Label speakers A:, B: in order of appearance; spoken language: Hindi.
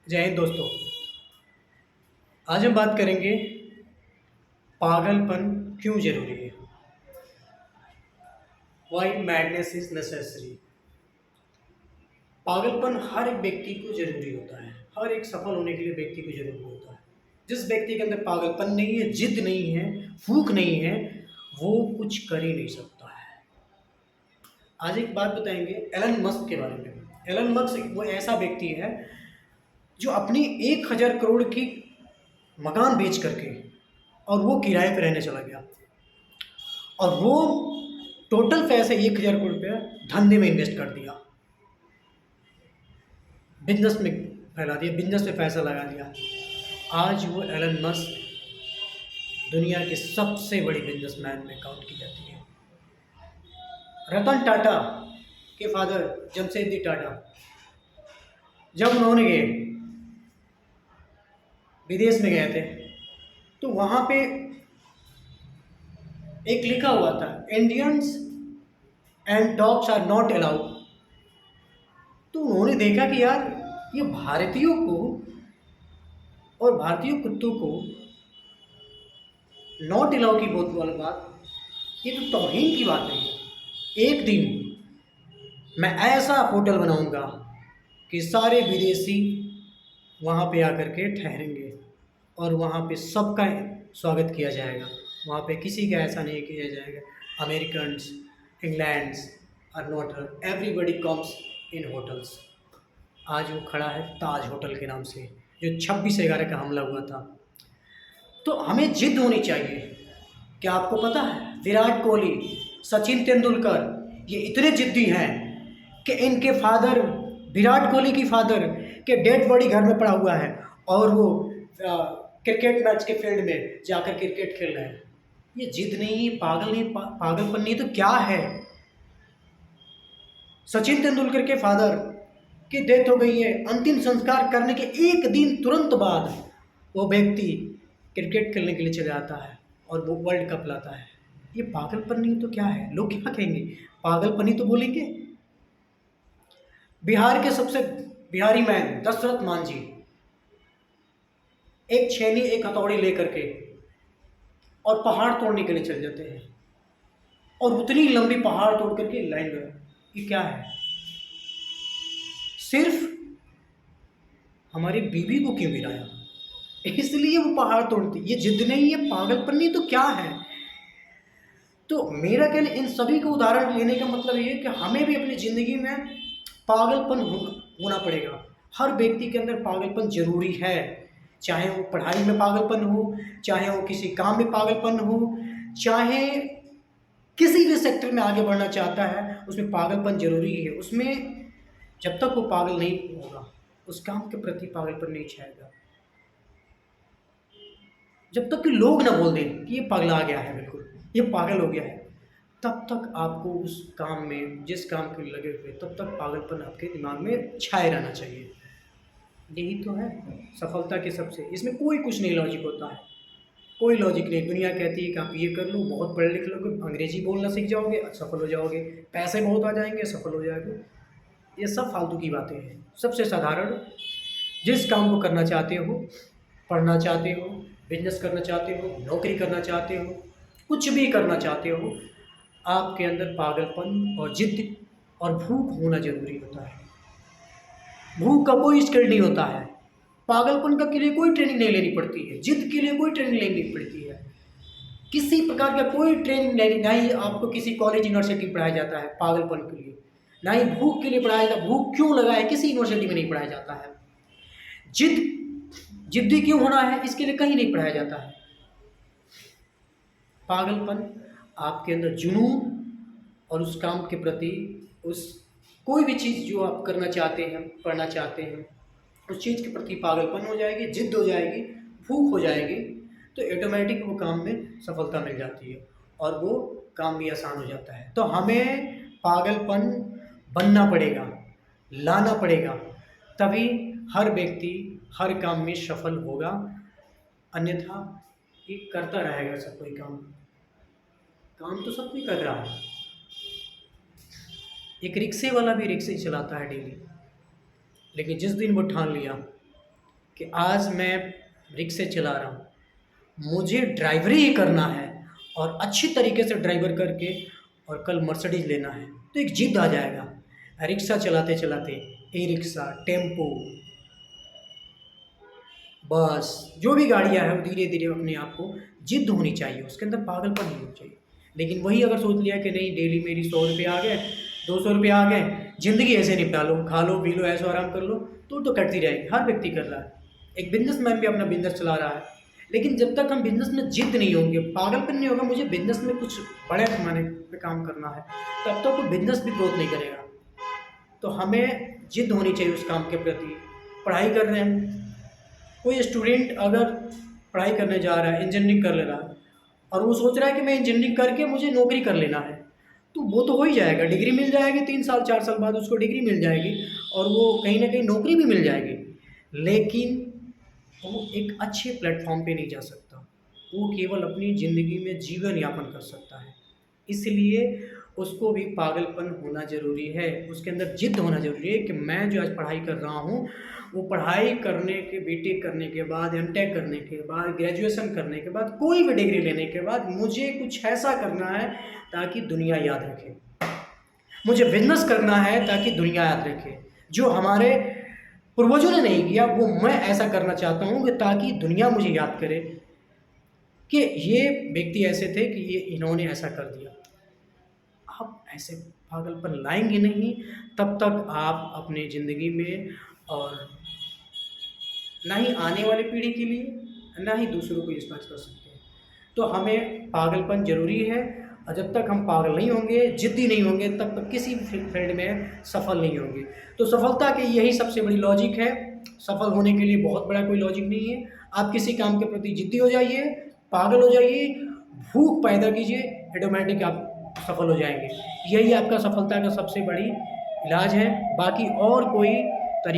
A: जय हिंद दोस्तों। आज हम बात करेंगे पागलपन क्यों जरूरी है। Why madness is necessary. पागलपन हर एक व्यक्ति को जरूरी होता है। हर एक सफल होने के लिए व्यक्ति को जरूरी होता है। जिस व्यक्ति के अंदर पागलपन नहीं है, जिद नहीं है, भूख नहीं है, वो कुछ कर ही नहीं सकता है। आज एक बात बताएंगे एलन मस्क के बारे में। एलन मस्क वो ऐसा व्यक्ति है जो अपनी 1,000 करोड़ की मकान बेच करके और वो किराए पे रहने चला गया और वो टोटल पैसे 1,000 करोड़ रुपया धंधे में इन्वेस्ट कर दिया, बिजनेस में फैला दिया, बिजनेस में पैसा लगा दिया। आज वो एलन मस्क दुनिया के सबसे बड़ी बिजनेसमैन में काउंट की जाती है। रतन टाटा के फादर जमशेदजी टाटा जब उन्होंने विदेश में गए थे तो वहाँ पे एक लिखा हुआ था, Indians and dogs are not allowed. तो उन्होंने देखा कि यार ये भारतीयों को और भारतीय कुत्तों को नॉट अलाउ की बहुत वाली बात, ये तो तौहीन की बात है। एक दिन मैं ऐसा होटल बनाऊंगा कि सारे विदेशी वहाँ पे आकर के ठहरेंगे और वहाँ पे सबका स्वागत किया जाएगा। वहाँ पे किसी का ऐसा नहीं किया जाएगा Americans, Englands are not, everybody comes in hotels. आज वो खड़ा है ताज होटल के नाम से, जो 26/11 का हमला हुआ था। तो हमें जिद होनी चाहिए। क्या आपको पता है विराट कोहली, सचिन तेंदुलकर ये इतने जिद्दी हैं कि इनके फादर, विराट कोहली की फादर के डेड बॉडी घर में पड़ा हुआ है और वो क्रिकेट मैच के फील्ड में जाकर क्रिकेट खेल रहे हैं। ये जिद नहीं, पागल नहीं, पागलपन नहीं तो क्या है। सचिन तेंदुलकर के फादर की डेथ हो गई है, अंतिम संस्कार करने के एक दिन तुरंत बाद वो व्यक्ति क्रिकेट खेलने के लिए चले जाता है और वो वर्ल्ड कप लाता है। ये पागलपन नहीं तो क्या है। लोग क्या कहेंगे, पागलपन ही तो बोलेंगे। बिहार के सबसे बिहारी मैन दशरथ मांझी एक छेनी एक हथौड़ी लेकर के और पहाड़ तोड़ने के लिए चल जाते हैं और उतनी लंबी पहाड़ तोड़ करके लाइन में, ये क्या है। सिर्फ हमारी बीवी को क्यों गिराया, इसलिए वो पहाड़ तोड़ती। ये जिद नहीं है, पागलपन नहीं तो क्या है। तो मेरा कहना इन सभी को उदाहरण लेने का मतलब ये है कि हमें भी अपनी ज़िंदगी में पागलपन होना पड़ेगा। हर व्यक्ति के अंदर पागलपन जरूरी है, चाहे वो पढ़ाई में पागलपन हो, चाहे वो किसी काम में पागलपन हो, चाहे किसी भी सेक्टर में आगे बढ़ना चाहता है उसमें पागलपन जरूरी है। उसमें जब तक वो पागल नहीं होगा, उस काम के प्रति पागलपन नहीं छाएगा, जब तक कि लोग ना बोल दें कि ये पगला गया है, बिल्कुल ये पागल हो गया है, तब तक आपको उस काम में, जिस काम के लिए लगे हुए, तब तक पागलपन आपके दिमाग में छाए रहना चाहिए। यही तो है सफलता के सबसे, इसमें कोई कुछ नहीं लॉजिक होता है, कोई लॉजिक नहीं। दुनिया कहती है कि आप ये कर लो, बहुत पढ़ लिख लोगे, अंग्रेजी बोलना सीख जाओगे, सफल हो जाओगे, पैसे बहुत आ जाएंगे, सफल हो जाओगे। ये सब फालतू की बातें हैं। सबसे साधारण, जिस काम को करना चाहते हो, पढ़ना चाहते हो, बिजनेस करना चाहते हो, नौकरी करना चाहते हो, कुछ भी करना चाहते हो, आपके अंदर पागलपन और जिद और भूख होना जरूरी होता है। भूख का कोई स्किल नहीं होता है, पागलपन का के लिए कोई ट्रेनिंग नहीं लेनी पड़ती है, जिद के लिए कोई ट्रेनिंग लेनी पड़ती है, किसी प्रकार का कोई ट्रेनिंग नहीं। ना ही आपको किसी कॉलेज यूनिवर्सिटी में पढ़ाया जाता है पागलपन के लिए, ना ही भूख के लिए पढ़ाया जाता है। भूख क्यों लगा है किसी यूनिवर्सिटी में नहीं पढ़ाया जाता है। जिद्दी क्यों होना है इसके लिए कहीं नहीं पढ़ाया जाता है। पागलपन आपके अंदर जुनून और उस काम के प्रति, उस कोई भी चीज़ जो आप करना चाहते हैं, पढ़ना चाहते हैं, उस चीज़ के प्रति पागलपन हो जाएगी, जिद हो जाएगी, भूख हो जाएगी, तो ऑटोमेटिक वो काम में सफलता मिल जाती है और वो काम भी आसान हो जाता है। तो हमें पागलपन बनना पड़ेगा, लाना पड़ेगा, तभी हर व्यक्ति हर काम में सफल होगा। अन्यथा ये करता रहेगा सब कोई काम, काम तो सब कोई कर रहा है। एक रिक्शे वाला भी रिक्शे चलाता है डेली, लेकिन जिस दिन वो ठान लिया कि आज मैं रिक्शे चला रहा हूँ, मुझे ड्राइवरी ही करना है और अच्छी तरीके से ड्राइवर करके और कल मर्सिडीज़ लेना है, तो एक ज़िद आ जाएगा। रिक्शा चलाते-चलाते ई-रिक्शा, टेम्पो, बस जो भी गाड़ियाँ हैं वो धीरे-धीरे अपने आप को ज़िद होनी चाहिए, उसके अंदर पागलपन नहीं होना चाहिए। लेकिन वही अगर सोच लिया कि नहीं डेली मेरी 100 रुपये आ गए, 200 रुपये आ गए, ज़िंदगी ऐसे निपटा लो, खा लो, पी लो, ऐशो-आराम कर लो, तो कटती रहेगी। हर व्यक्ति कर रहा है। एक बिज़नेसमैन भी अपना बिज़नेस चला रहा है। लेकिन जब तक हम बिज़नेस में ज़िद नहीं होंगे, पागलपन नहीं होगा मुझे बिज़नेस में कुछ बड़े पैमाने पे काम करना है, तब तक वो बिज़नेस भी ग्रोथ नहीं करेगा। तो हमें ज़िद होनी चाहिए उस काम के प्रति। पढ़ाई कर रहे हैं, कोई स्टूडेंट अगर पढ़ाई करने जा रहा है, इंजीनियरिंग कर ले रहा है और वो सोच रहा है कि मैं इंजीनियरिंग करके मुझे नौकरी कर लेना है, तो वो तो हो ही जाएगा, डिग्री मिल जाएगी 3 साल 4 साल बाद उसको डिग्री मिल जाएगी और वो कहीं न कहीं नौकरी भी मिल जाएगी। लेकिन वो एक अच्छे प्लेटफ़ॉर्म पे नहीं जा सकता, वो केवल अपनी ज़िंदगी में जीवन यापन कर सकता है। इसलिए उसको भी पागलपन होना ज़रूरी है, उसके अंदर ज़िद होना ज़रूरी है कि मैं जो आज पढ़ाई कर रहा हूँ, वो पढ़ाई करने के बीटेक करने के बाद, एमटेक करने के बाद, ग्रेजुएशन करने के बाद, कोई भी डिग्री लेने के बाद मुझे कुछ ऐसा करना है ताकि दुनिया याद रखे। मुझे बिज़नेस करना है ताकि दुनिया याद रखे। जो हमारे पूर्वजों ने नहीं किया वो मैं ऐसा करना चाहता हूँ कि ताकि दुनिया मुझे याद करे कि ये व्यक्ति ऐसे थे कि ये इन्होंने ऐसा कर दिया। आप ऐसे पागलपन लाएँगे नहीं, तब तक आप अपनी ज़िंदगी में और ना ही आने वाली पीढ़ी के लिए, ना ही दूसरों को इंस्पायर कर सकते हैं। तो हमें पागलपन ज़रूरी है और जब तक हम पागल नहीं होंगे, ज़िद्दी नहीं होंगे, तब तक किसी भी फील्ड में सफल नहीं होंगे। तो सफलता की यही सबसे बड़ी लॉजिक है। सफल होने के लिए बहुत बड़ा कोई लॉजिक नहीं है। आप किसी काम के प्रति ज़िद्दी हो जाइए, पागल हो जाइए, भूख पैदा कीजिए, ऑटोमेटिक आप सफल हो जाएँगे। यही आपका सफलता का सबसे बड़ी इलाज है, बाकी और कोई